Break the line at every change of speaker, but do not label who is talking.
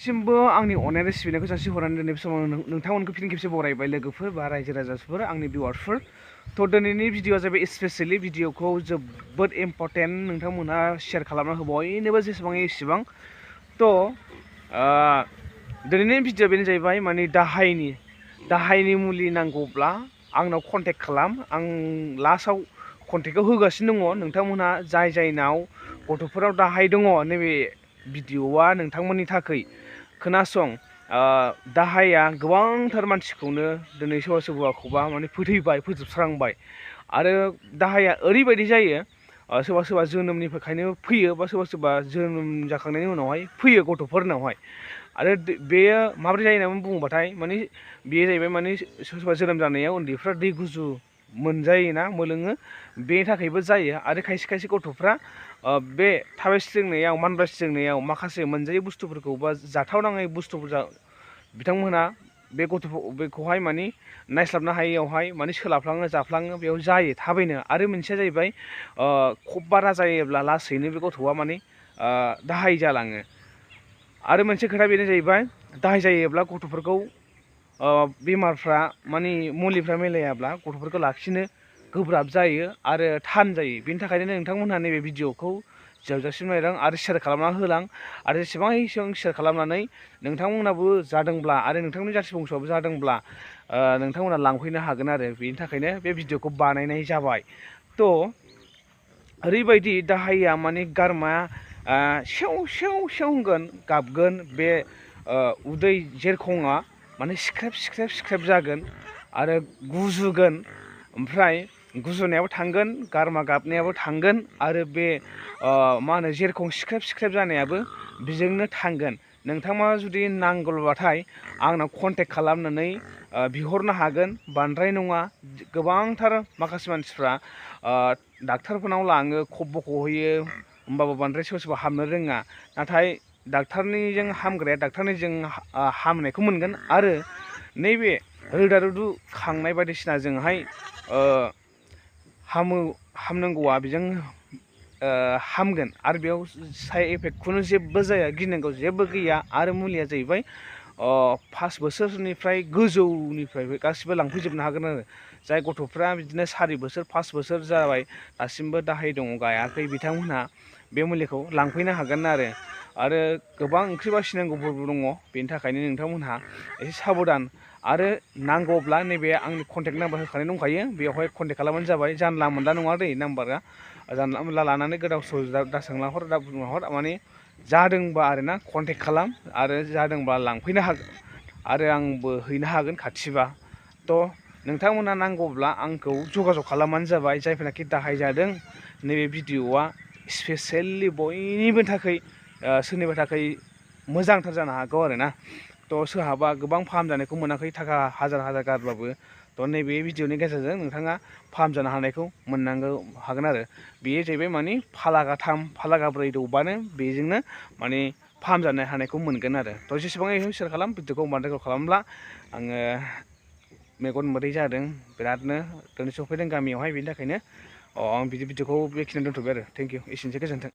सिमबो आंनि अननाय सिबिनायखौ जासिहरनानै दिनै बे समाव नोंथांमोनखौ फिन खेबसे बरायबाय लोगोफोर बा रायजो राजाफोर आंनि भिउवार्सफोर थ' दिनैनि भिडिअआ जाबाय स्पेसियेलि भिडिअखौ जोबोद इम्परटेन्ट नोंथांमोनहा शेयार खालामना हो बयनोबो जेसेबां एसेबां थ' दिनैनि भिडिअआ बेनो जाहैबाय माने दाहायनि मुलि नांगौब्ला आंनाव कन्टेक्ट खालाम आं लास्टआव कन्टेक्टखौ होगासिनो दङ नोंथांमोनहा जायनाव गथ'फोराव दाहाय दङ नैबे भिडिअआ नोंथांमोननि थाखाय खोनासं दाहाया गोबांथार मानसिखौनो दिनै सोरबाखौबा माने फोजोबस्रांबाय आरो दाहाया ओरैबायदि जायो सोरबा जोनोमनिफ्रायनो फैयो बा सोरबा जोनोम जाखांनायनि उनावहाय फैयो गथ'फोरनावहाय आरो बेयो माबोरै जायो होननानै बुङोबाथाय माने बेयो जाहैबाय माने सोरबा जोनोम जानायाव उन्दैफ्रा दै गुजु मोनजायोना मोलोङो बेनि थाखायबो जायो आरो खायसे गथ'फ्रा बे थाबायस्लिंनायाव मानबायस्लिंनायाव माखासे मोनजायै बुस्थुफोरखौ बा जाथावनाङै बुस्थुफोर बिथांमोनहा बे बेखौहाय माने नायस्लाबनो हायैयावहाय माने सोलाफ्लाङो जाफ्लाङो बेयाव जायो थाबैनो आरो मोनसेया जाहैबाय खब बारा जायोब्ला लासैनो बे गथ'आ माने दाहाय जालाङो आरो मोनसे खोथा बेनो जाहैबाय दाहाय जायोब्ला गथ'फोरखौ बेमारफ्रा माने मुलिफ्रा मिलायाब्ला गथ'फोरखौ लाखिनो गोब्राब जायो आरो थान जायो बेनि थाखायनो नोंथांमोनहा नैबे भिडिअखौ जोबजासिम नायलां आरो शेयार खालामना होलां आरो जेसेबां शेयार खालामनानै नोंथांमोनाबो जादोंब्ला आरो नोंथांनि जाथि बंस'आबो जादोंब्ला नोंथांमोना लांफैनो हागोन आरो बेनि थाखायनो बे भिडिअखौ बानायनाय जाबाय थ' ओरैबायदि दाहाया माने गारमा सेव होनगोन गाबगोन बे उदै जेरखङा माने सिख्रेब जागोन आरो गुजुगोन ओमफ्राय गुजुनायाबो थांगोन गारमा गाबनायाबो थांगोन आरो बे मा होनो जेरखं सिख्रेब जानायाबो बेजोंनो थांगोन नोंथाङा जुदि नांगौबाथाय आंनाव कन्टेक्ट खालामनानै बिहरनो हागोन बांद्राय नङा गोबांथार माखासे मानसिफ्रा डाक्टारफोरनाव लाङो खब बख'हैयो होमबाबो बांद्राय सोरबा हामनो रोङा नाथाय डाक्टारनिजों हामग्राया डाक्टारनिजों हामनायखौ मोनगोन आरो नैबे रोदा रुदु खांनाय बायदिसिनाजोंहाय हामनांगौआ बेजों हामगोन आरो बेयाव साइड इफेक्टखौनो जेबो जाया गिनांगौ जेबो गैया आरो मुलिया जाहैबाय 5 बोसोरनिफ्राय गोजौनिफ्राय गासिबो लांफैजोबनो हागोन आरो जाय गथ'फ्रा बिदिनो 4 बोसोर 5 बोसोर जाबाय दासिमबो दाहाय दङ गायाखै बिथांमोनहा बे मुलिखौ लांफैनो हागोन आरो गोबां ओंख्रि बासिनांगौफोरबो दङ बेनि थाखायनो नोंथांमोनहा एसे साबधान आरो नांगौब्ला नैबे आंनि कन्टेक्ट नाम्बार होखानाय दंखायो बेवहाय कन्टेक्ट खालामबानो जाबाय जानला मोनला नङा दै नाम्बारा जानला मोनला लानानै गोदाव सोराव दा सोंलाहर दा बुंहर माने जादोंबा आरोना कन्टेक्ट खालाम आरो जादोंबा लांफैनो हागोन आरो आंबो हैनो हागोन खाथिबा थ' नोंथांमोना नांगौब्ला आंखौ जगाजग खालामबानो जाबाय जायफोरनाखि दाहाय जादों नैबे भिडिअआ स्पेसियेलि बयनिबो थाखाय सोरनिबा थाखाय मोजांथार जानो हागौ आरोना थ' सोरहाबा गोबां फाहामजानायखौ मोनाखै थाखा हाजार गारबाबो थ' नैबे भिडिअनि गेजेरजों नोंथाङा फाहामजानो हानायखौ हागोन आरो बेयो जाहैबाय माने फाला गाथाम फाला गाब्रै दौबानो बेजोंनो माने फाहामजानो हानायखौ मोनगोन आरो थ' जेसेबां शेयार खालाम भिडिअखौ बांद्राय खालामब्ला आङो मेगन मोदै जादों बिरादनो दिनै सफैदों गामियावहाय बेनि थाखायनो आं भिडिअखौ बेखिनियाव दोनथ'बाय आरो थेंक इउ एसेनोसै गोजोन्थों।